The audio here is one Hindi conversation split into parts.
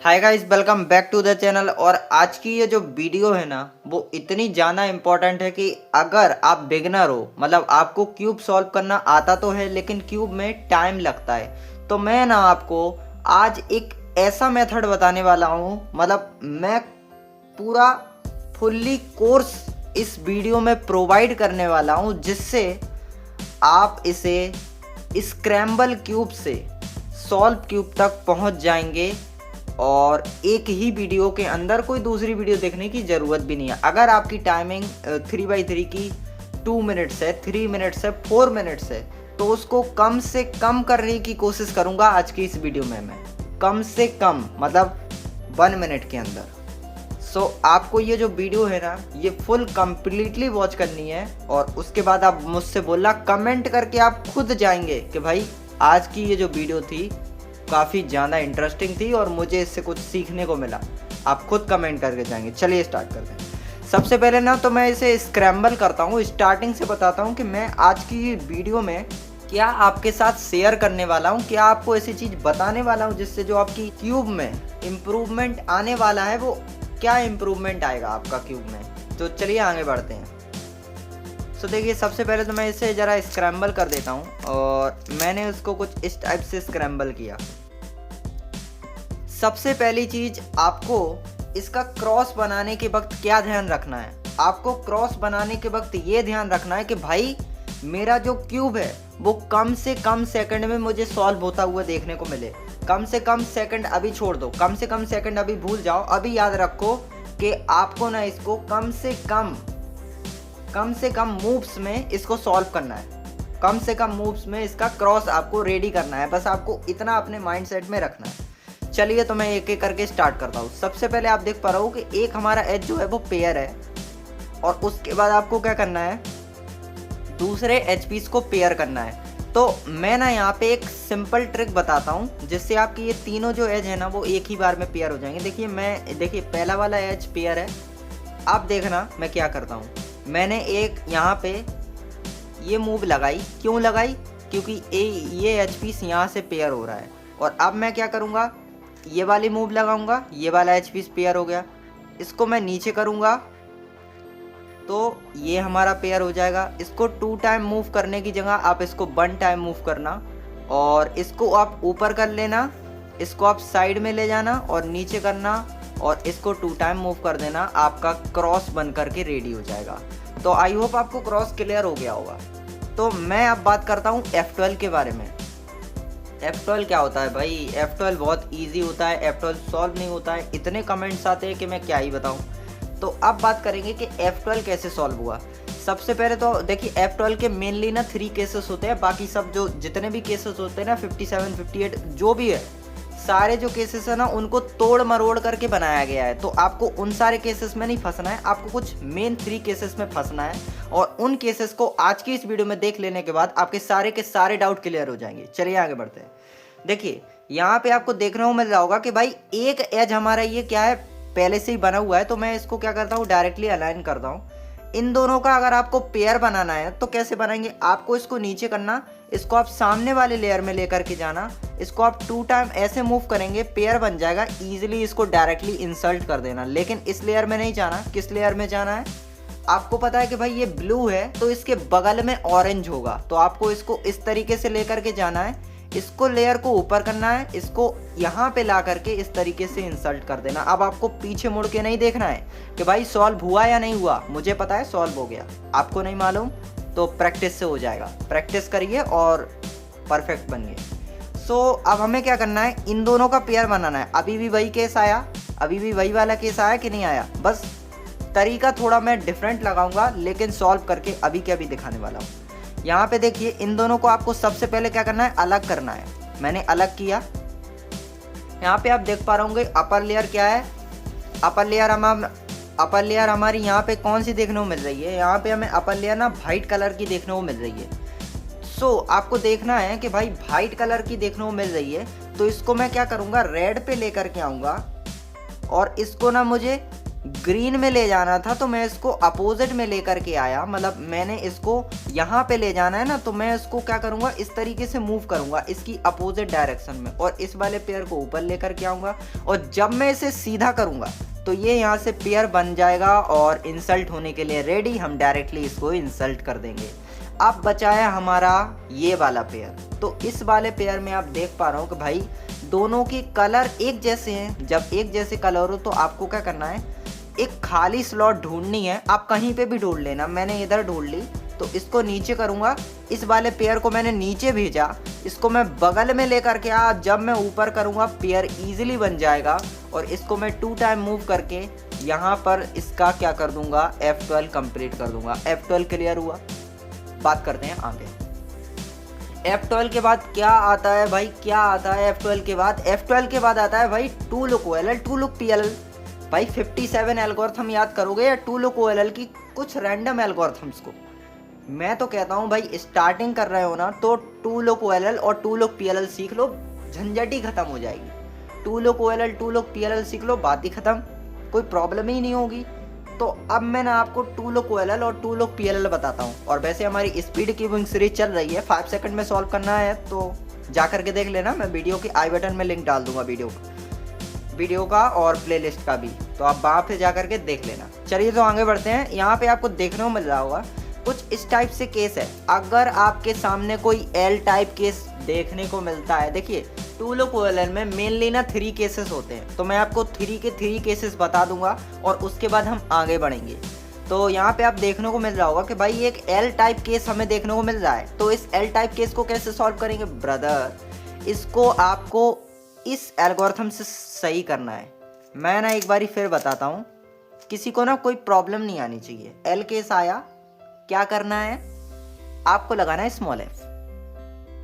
Hi guys, welcome back to the channel. और आज की ये जो वीडियो है ना, वो इतनी ज़्यादा इम्पोर्टेंट है कि अगर आप बिगनर हो, मतलब आपको क्यूब सॉल्व करना आता तो है लेकिन क्यूब में टाइम लगता है, तो मैं ना आपको आज एक ऐसा मेथड बताने वाला हूँ। मतलब मैं पूरा फुल्ली कोर्स इस वीडियो में प्रोवाइड करने वाला हूँ, जिससे आप इसे स्क्रैम्बल क्यूब से सॉल्व क्यूब तक पहुँच जाएंगे और एक ही वीडियो के अंदर कोई दूसरी वीडियो देखने की ज़रूरत भी नहीं है। अगर आपकी टाइमिंग 3x3 की 2 मिनट्स है, 3 मिनट्स है, 4 मिनट्स है, तो उसको कम से कम करने की कोशिश करूँगा आज की इस वीडियो में। मैं कम से कम मतलब 1 मिनट के अंदर। आपको ये जो वीडियो है ना, ये फुल कंप्लीटली वॉच करनी है और उसके बाद आप मुझसे बोलना, कमेंट करके आप खुद जाएंगे कि भाई आज की ये जो वीडियो थी काफ़ी ज़्यादा इंटरेस्टिंग थी और मुझे इससे कुछ सीखने को मिला। आप खुद कमेंट करके जाएंगे। चलिए स्टार्ट करते हैं। सबसे पहले ना तो मैं इसे स्क्रैम्बल करता हूँ, स्टार्टिंग से बताता हूँ कि मैं आज की वीडियो में क्या आपके साथ शेयर करने वाला हूँ, क्या आपको ऐसी चीज़ बताने वाला हूँ जिससे जो आपकी क्यूब में इम्प्रूवमेंट आने वाला है, वो क्या इम्प्रूवमेंट आएगा आपका क्यूब में। तो चलिए आगे बढ़ते हैं। देखिए, सबसे पहले तो मैं इसे ज़रा स्क्रैम्बल कर देता हूँ और मैंने उसको कुछ इस टाइप से स्क्रैम्बल किया। सबसे पहली चीज़, आपको इसका क्रॉस बनाने के वक्त क्या ध्यान रखना है। आपको क्रॉस बनाने के वक्त ये ध्यान रखना है कि भाई मेरा जो क्यूब है वो कम से कम सेकंड में मुझे सॉल्व होता हुआ देखने को मिले। कम से कम सेकंड अभी छोड़ दो, कम से कम सेकंड अभी भूल जाओ। अभी याद रखो कि आपको ना इसको कम से कम मूव्स में इसको सॉल्व करना है। कम से कम मूव्स में इसका क्रॉस आपको रेडी करना है। बस आपको इतना अपने माइंडसेट में रखना है। चलिए तो मैं एक एक करके स्टार्ट करता हूँ। सबसे पहले आप देख पा रहे हो कि एक हमारा एज जो है वो पेयर है और उसके बाद आपको क्या करना है, दूसरे एज पीस को पेयर करना है। तो मैं ना यहाँ पे एक सिंपल ट्रिक बताता हूँ जिससे आपकी ये तीनों जो एज है ना वो एक ही बार में पेयर हो जाएंगे। देखिए पहला वाला एज पेयर है। आप देखना मैं क्या करता हूँ। मैंने एक यहाँ पे ये मूव लगाई। क्यों लगाई? क्योंकि ये एच पीस यहाँ से पेयर हो रहा है। और अब मैं क्या करूँगा, ये वाली मूव लगाऊंगा, ये वाला एच पीस पेयर हो गया। इसको मैं नीचे करूँगा तो ये हमारा पेयर हो जाएगा। इसको 2 टाइम मूव करने की जगह आप इसको 1 टाइम मूव करना और इसको आप ऊपर कर लेना, इसको आप साइड में ले जाना और नीचे करना और इसको 2 टाइम मूव कर देना। आपका क्रॉस बन करके रेडी हो जाएगा। तो आई होप आपको क्रॉस क्लियर हो गया होगा। तो मैं अब बात करता हूँ F12 के बारे में। F12 क्या होता है भाई? F12 बहुत इजी होता है। F12 सॉल्व नहीं होता है। इतने कमेंट्स आते हैं कि मैं क्या ही बताऊँ। तो अब बात करेंगे कि F12 कैसे सॉल्व हुआ। सबसे पहले तो देखिए, F12 के मेनली ना 3 केसेस होते हैं। बाकी सब जो जितने भी केसेस होते हैं ना, 57, 58 जो भी है, सारे जो केसेस है ना उनको तोड़ मरोड़ करके बनाया गया है। तो आपको उन सारे केसेस में नहीं फंसना है, आपको कुछ मेन 3 केसेस में फंसना है। और उन केसेस को आज की इस वीडियो में देख लेने के बाद आपके सारे के सारे डाउट क्लियर हो जाएंगे। चलिए आगे बढ़ते हैं। देखिए यहाँ पे आपको देखने को मिल रहा होगा कि भाई एक एज हमारा ये क्या है, पहले से ही बना हुआ है। तो मैं इसको क्या करता हूँ, डायरेक्टली अलाइन करता हूँ। इन दोनों का अगर आपको पेयर बनाना है तो कैसे बनाएंगे, आपको इसको नीचे करना, इसको आप सामने वाले लेयर में लेकर के जाना, इसको आप 2 टाइम ऐसे मूव करेंगे, पेयर बन जाएगा। ईजिली इसको डायरेक्टली इंसर्ट कर देना। लेकिन इस लेयर में नहीं जाना। किस लेयर में जाना है? आपको पता है कि भाई ये ब्लू है तो इसके बगल में ऑरेंज होगा, तो आपको इसको इस तरीके से लेकर के जाना है। इसको लेयर को ऊपर करना है, इसको यहाँ पे ला करके इस तरीके से इंसर्ट कर देना। अब आपको पीछे मुड़ के नहीं देखना है कि भाई सॉल्व हुआ या नहीं हुआ। मुझे पता है सॉल्व हो गया, आपको नहीं मालूम तो प्रैक्टिस से हो जाएगा। प्रैक्टिस करिए और परफेक्ट बनिए। अब हमें क्या करना है, इन दोनों का पेयर बनाना है। अभी भी वही केस आया, अभी भी वही वाला केस आया कि नहीं आया? बस तरीका थोड़ा मैं डिफरेंट लगाऊंगा, लेकिन सॉल्व करके अभी क्या भी दिखाने वाला हूँ। यहाँ पे देखिए, इन दोनों को आपको सबसे पहले क्या करना है, अलग करना है। मैंने अलग किया। यहाँ पे आप देख पा रहे होंगे अपर लेयर क्या है। अपर लेयर हमारी यहाँ पे कौन सी देखने को मिल रही है? यहाँ पे हमें अपर लेयर ना वाइट कलर की देखने को मिल रही है। आपको देखना है कि भाई वाइट कलर की देखने को मिल रही है, तो इसको मैं क्या करूँगा, रेड पे लेकर के आऊँगा और इसको ना मुझे ग्रीन में ले जाना था तो मैं इसको अपोजिट में लेकर के आया, मतलब मैंने इसको यहाँ पे ले जाना है ना, तो मैं इसको क्या करूँगा, इस तरीके से मूव करूँगा इसकी अपोजिट डायरेक्शन में, और इस वाले पेयर को ऊपर लेकर के आऊँगा, और जब मैं इसे सीधा करूँगा तो ये यहाँ से पेयर बन जाएगा और इंसल्ट होने के लिए रेडी। हम डायरेक्टली इसको इंसल्ट कर देंगे। अब बचाया हमारा ये वाला पेयर। तो इस वाले पेयर में आप देख पा रहे हो कि भाई दोनों के कलर एक जैसे हैं। जब एक जैसे कलर हो तो आपको क्या करना है, एक खाली स्लॉट ढूंढनी है। आप कहीं पे भी ढूंढ लेना, मैंने इधर ढूंढ ली, तो इसको नीचे करूँगा। इस वाले पेयर को मैंने नीचे भेजा, इसको मैं बगल में लेकर के आ, जब मैं ऊपर करूँगा पेयर ईजिली बन जाएगा, और इसको मैं 2 टाइम मूव करके यहाँ पर इसका क्या कर दूँगा, F12 कंप्लीट कर दूँगा। F12 क्लियर हुआ। बात करते हैं आगे। F12 के बाद क्या आता है भाई, क्या आता है F12 के बाद? F12 के बाद आता है भाई 2 look OLL 2 look PLL। भाई 57 एल्गोरिथम याद करोगे या 2 look OLL की कुछ रैंडम एल्गोरिथम्स को? मैं तो कहता हूँ भाई स्टार्टिंग कर रहे हो ना तो 2 look OLL और 2 look PLL सीख लो, झंझट ही खत्म हो जाएगी। 2 look OLL 2 look PLL सीख लो, बात ही खत्म, कोई प्रॉब्लम ही नहीं होगी। तो अब मैं ना आपको 2 look OLL और 2 look PLL बताता हूँ। और वैसे हमारी स्पीड कीपिंग सीरीज चल रही है, 5 सेकंड में सॉल्व करना है, तो जा करके देख लेना। मैं वीडियो की आई बटन में लिंक डाल दूंगा वीडियो का और प्लेलिस्ट का भी, तो आप वहाँ पे जा करके देख लेना। चलिए तो आगे बढ़ते हैं। यहाँ पे आपको देखने को मिल रहा होगा कुछ इस टाइप से केस है। अगर आपके सामने कोई L टाइप केस देखने को मिलता है, देखिए 2 look OLL में मेनली ना 3 केसेस होते हैं, तो मैं आपको 3 के 3 केसेस बता दूंगा और उसके बाद हम आगे बढ़ेंगे। तो यहाँ पे आप देखने को मिल रहा होगा कि भाई एक L टाइप केस हमें देखने को मिल रहा है। तो इस L टाइप केस को कैसे सॉल्व करेंगे ब्रदर? इसको आपको इस एल्गोरिथम से सही करना है। मैं ना एक बारी फिर बताता हूँ, किसी को ना कोई प्रॉब्लम नहीं आनी चाहिए। L केस आया, क्या करना है, आपको लगाना है small f,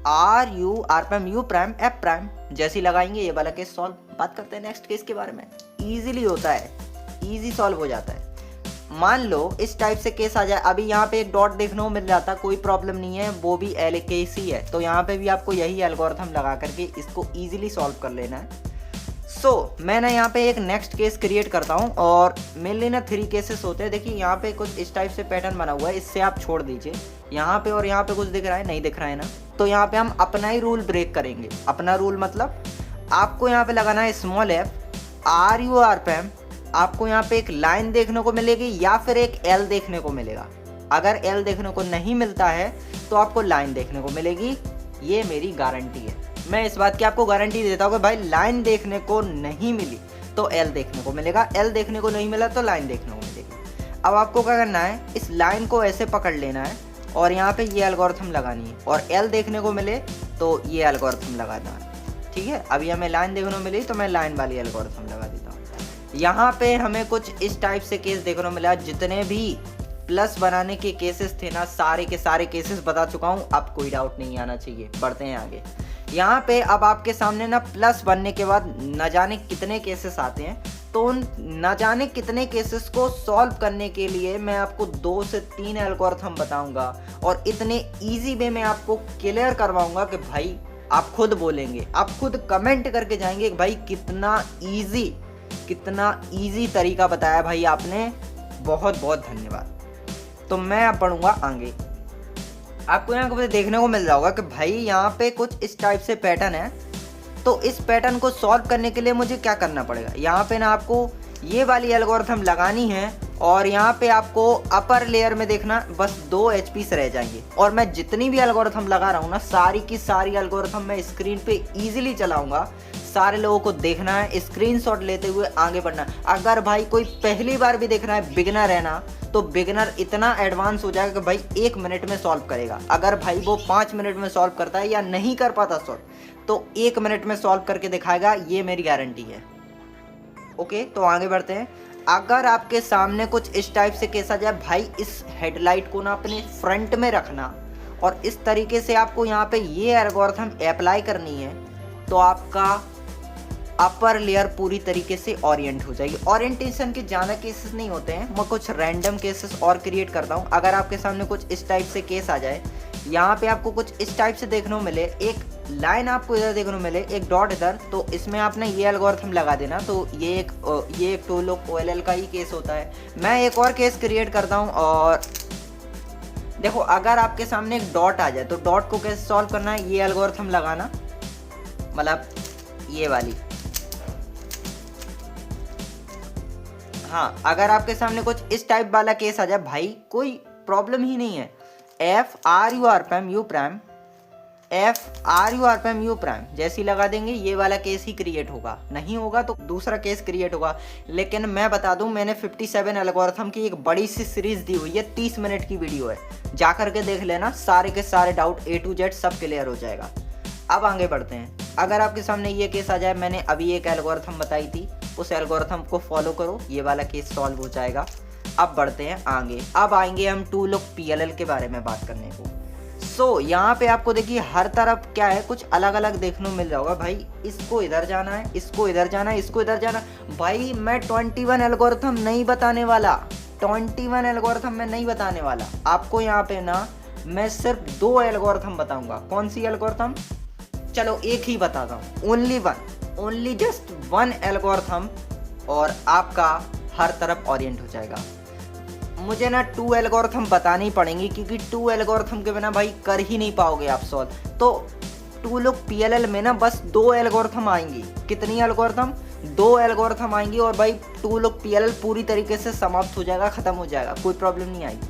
R prime U prime F prime. जैसे लगाएंगे ये वाला केस सॉल्व। बात करते हैं नेक्स्ट केस के बारे में। इजीली होता है, इजी सॉल्व हो जाता है। मान लो इस टाइप से केस आ जाए, अभी यहाँ पे एक डॉट देखने को मिल जाता, कोई प्रॉब्लम नहीं है, वो भी L केस ही है। तो यहाँ पे भी आपको यही एल्गोरिथम लगा करके इसको इजीली सॉल्व कर लेना है। मैंने यहाँ पे एक नेक्स्ट केस क्रिएट करता हूँ, और मेनली ना 3 केसेस होते हैं। देखिए यहाँ पे कुछ इस टाइप से पैटर्न बना हुआ है, इससे आप छोड़ दीजिए। यहाँ पे और यहाँ पे कुछ दिख रहा है, नहीं दिख रहा है ना, तो यहाँ पे हम अपना ही रूल ब्रेक करेंगे। अपना रूल मतलब आपको यहाँ पे लगाना है स्मॉल f, R प्राइम। आपको यहाँ पे एक लाइन देखने को मिलेगी या फिर एक L देखने को मिलेगा। अगर L देखने को नहीं मिलता है तो आपको लाइन देखने को मिलेगी, ये मेरी गारंटी है। मैं इस बात की आपको गारंटी देता हूँ कि भाई लाइन देखने को नहीं मिली तो L देखने को मिलेगा, L देखने को नहीं मिला तो लाइन देखने को मिलेगी। अब आपको क्या करना है, इस लाइन को ऐसे पकड़ लेना है और यहाँ पे ये एल्गोरिथम लगानी है, और L देखने को मिले तो ये एल्गोरिथम लगाना है। ठीक है, अभी हमें लाइन देखने को मिली तो मैं लाइन वाली एल्गोरिथम लगा देता हूँ। यहाँ पे हमें कुछ इस टाइप से केस देखने को मिला। जितने भी प्लस बनाने के केसेस थे ना, सारे के सारे केसेस बता चुका हूँ, अब कोई डाउट नहीं आना चाहिए। बढ़ते हैं आगे। यहाँ पे अब आपके सामने ना प्लस बनने के बाद न जाने कितने केसेस आते हैं, तो उन न जाने कितने केसेस को सॉल्व करने के लिए मैं आपको 2 से 3 एल्गोरिथम बताऊंगा, और इतने इजी वे में आपको क्लियर करवाऊंगा कि भाई आप खुद बोलेंगे, आप खुद कमेंट करके जाएंगे कि भाई कितना इजी तरीका बताया भाई आपने, बहुत बहुत धन्यवाद। तो मैं अब बढ़ूंगा आगे। आपको यहाँ पे देखने को मिल रहा होगा कि भाई यहाँ पे कुछ इस टाइप से पैटर्न है। तो इस पैटर्न को सॉल्व करने के लिए मुझे क्या करना पड़ेगा, यहाँ पे ना आपको ये वाली एल्गोरिथम लगानी है, और यहाँ पे आपको अपर लेयर में देखना बस 2 HP रह जाएंगे। और मैं जितनी भी एल्गोरिथम लगा रहा हूँ ना, सारी की सारी एल्गोरिथम मैं स्क्रीन पे इजीली चलाऊंगा। सारे लोगों को देखना है, स्क्रीनशॉट लेते हुए आगे बढ़ना। अगर भाई कोई पहली बार भी देखना है, बिगिनर है ना, तो बिगिनर इतना एडवांस हो जाएगा कि भाई 1 मिनट में सॉल्व करेगा। अगर भाई वो 5 मिनट में सॉल्व करता है या नहीं कर पाता सॉल्व, तो 1 मिनट में सॉल्व करके दिखाएगा, ये मेरी गारंटी है। ओके, तो आगे बढ़ते हैं। अगर आपके सामने कुछ इस टाइप से केस आ जाए, भाई इस हेडलाइट को ना अपने फ्रंट में रखना, और इस तरीके से आपको यहाँ पे ये एल्गोरिथम अप्लाई करनी है, तो आपका अपर लेयर पूरी तरीके से ओरिएंट हो जाएगी। ओरिएंटेशन के ज़्यादा केसेस नहीं होते हैं, मैं कुछ रैंडम केसेस और क्रिएट करता हूँ। अगर आपके सामने कुछ इस टाइप से केस आ जाए, यहाँ पे आपको कुछ इस टाइप से देखने को मिले, एक लाइन आपको इधर देखने को मिले, एक डॉट इधर, तो इसमें आपने ये एल्गोरिथम लगा देना। तो ये एक टू लुक OLL का ही केस होता है। मैं एक और केस क्रिएट करता हूँ और देखो, अगर आपके सामने एक डॉट आ जाए तो डॉट को कैसे सॉल्व करना है, ये एल्गोरिथम लगाना, मतलब ये वाली। हाँ, अगर आपके सामने कुछ इस टाइप वाला केस आ जाए भाई, कोई प्रॉब्लम ही नहीं है। FRURPM जैसी लगा देंगे, ये वाला केस ही क्रिएट होगा। नहीं होगा तो दूसरा केस क्रिएट होगा। लेकिन मैं बता दूं, मैंने 57 एल्गोरिथम की एक बड़ी सी सीरीज दी हुई है, 30 मिनट की वीडियो है, जा करके देख लेना, सारे के सारे डाउट A to Z सब क्लियर हो जाएगा। अब आगे बढ़ते हैं। अगर आपके सामने ये केस आ जाए, मैंने अभी एक एल्गोरिथम बताई थी, उस एल्गोरिथम को फॉलो करो, ये वाला केस सॉल्व हो जाएगा। अब बढ़ते हैं आगे। अब आएंगे हम टू लुक PLL के बारे में बात करने को। यहाँ पे आपको देखिए हर तरफ क्या है, कुछ अलग अलग देखने को मिल रहा होगा भाई। इसको इधर जाना है, इसको इधर जाना है, इसको इधर जाना। भाई मैं 21 एल्गोरिथम नहीं बताने वाला, 21 एल्गोरिथम मैं नहीं बताने वाला आपको। यहाँ पे ना मैं सिर्फ 2 एल्गोरिथम बताऊंगा। कौन सी एल्गोरिथम? चलो एक ही बताता हूँ, ओनली जस्ट 1 एल्गोरिथम, और आपका हर तरफ ओरिएंट हो जाएगा। मुझे ना 2 एल्गोरिथम बतानी पड़ेंगी, क्योंकि 2 एल्गोरिथम के बिना भाई कर ही नहीं पाओगे आप सॉल्व। तो टू लुक PLL में ना बस 2 एल्गोरिथम आएंगी। कितनी एल्गोरिथम? 2 एल्गोरिथम आएंगी, और भाई टू लुक PLL पूरी तरीके से समाप्त हो जाएगा, खत्म हो जाएगा, कोई प्रॉब्लम नहीं आएगी।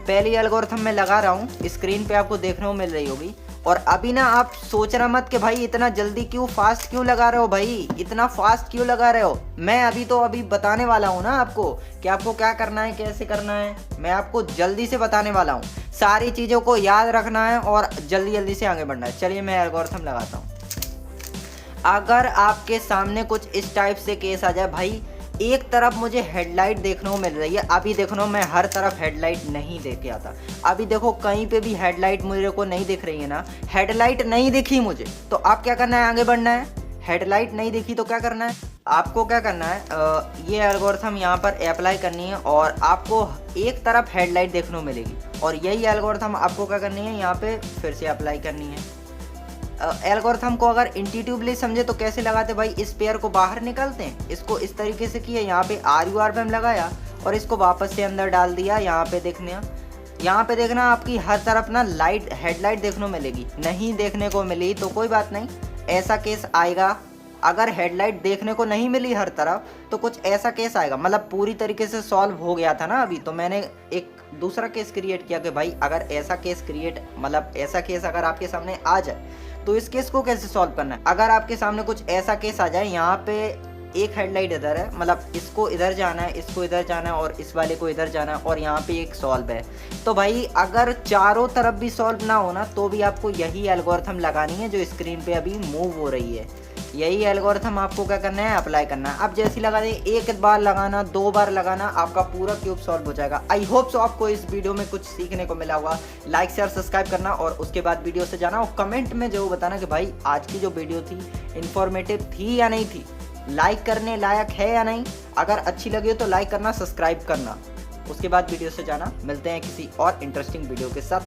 पहली एल्गोरिथम मैं लगा रहा हूँ, स्क्रीन पे आपको देखने को मिल रही होगी। और अभी ना आप सोचना मत कि भाई इतना जल्दी क्यों, फास्ट क्यों लगा रहे हो भाई, इतना फास्ट क्यों लगा रहे हो। मैं अभी बताने वाला हूँ ना आपको कि आपको क्या करना है, कैसे करना है। मैं आपको जल्दी से बताने वाला हूँ, सारी चीज़ों को याद रखना है और जल्दी से आगे बढ़ना है। चलिए मैं एल्गोरिथम लगाता हूँ। अगर आपके सामने कुछ इस टाइप से केस आ जाए भाई, एक तरफ मुझे हेडलाइट देखने को मिल रही है, अभी देखो मैं हर तरफ हेडलाइट नहीं देख के आता। अभी देखो कहीं पे भी हेडलाइट मुझे को नहीं दिख रही है ना, हेडलाइट नहीं दिखी मुझे, तो आप क्या करना है, आगे बढ़ना है। हेडलाइट नहीं दिखी तो क्या करना है, आपको क्या करना है, ये एल्गोरिथम यहाँ पर अप्लाई करनी है, और आपको एक तरफ हेडलाइट देखने को मिलेगी, और यही एल्गोरिथम आपको क्या करनी है, यहाँ पे फिर से अप्लाई करनी है। एल्गोरिथम को अगर इंट्यूटिवली समझे तो कैसे लगाते भाई, इस पेयर को बाहर निकालते हैं, इसको इस तरीके से किया, यहाँ पे RURPM लगाया और इसको वापस से अंदर डाल दिया। यहाँ पे देखना आपकी हर तरफ ना हेडलाइट देखने को मिलेगी। नहीं देखने को मिली तो कोई बात नहीं, ऐसा केस आएगा। अगर हेडलाइट देखने को नहीं मिली हर तरफ तो कुछ ऐसा केस आएगा, मतलब पूरी तरीके से सॉल्व हो गया था ना अभी, तो मैंने एक दूसरा केस क्रिएट किया कि भाई अगर ऐसा केस अगर आपके सामने आ जाए तो इस केस को कैसे सॉल्व करना है। अगर आपके सामने कुछ ऐसा केस आ जाए, यहाँ पे एक हेडलाइट इधर है, मतलब इसको इधर जाना है, इसको इधर जाना है, और इस वाले को इधर जाना है, और यहाँ पे एक सॉल्व है। तो भाई अगर चारों तरफ भी सॉल्व ना होना तो भी आपको यही एल्गोरिथम लगानी है जो स्क्रीन पे अभी मूव हो रही है। यही एल्गोरिथम आपको क्या करना है, अप्लाई करना है। अब जैसी लगा दें, एक बार लगाना, 2 बार लगाना, आपका पूरा क्यूब सॉल्व हो जाएगा। आई होप सो आपको इस वीडियो में कुछ सीखने को मिला होगा। लाइक शेयर सब्सक्राइब करना, और उसके बाद वीडियो से जाना और कमेंट में जरूर बताना कि भाई आज की जो वीडियो थी इन्फॉर्मेटिव थी या नहीं थी, लाइक करने लायक है या नहीं। अगर अच्छी लगी हो तो लाइक करना, सब्सक्राइब करना, उसके बाद वीडियो से जाना। मिलते हैं किसी और इंटरेस्टिंग वीडियो के साथ।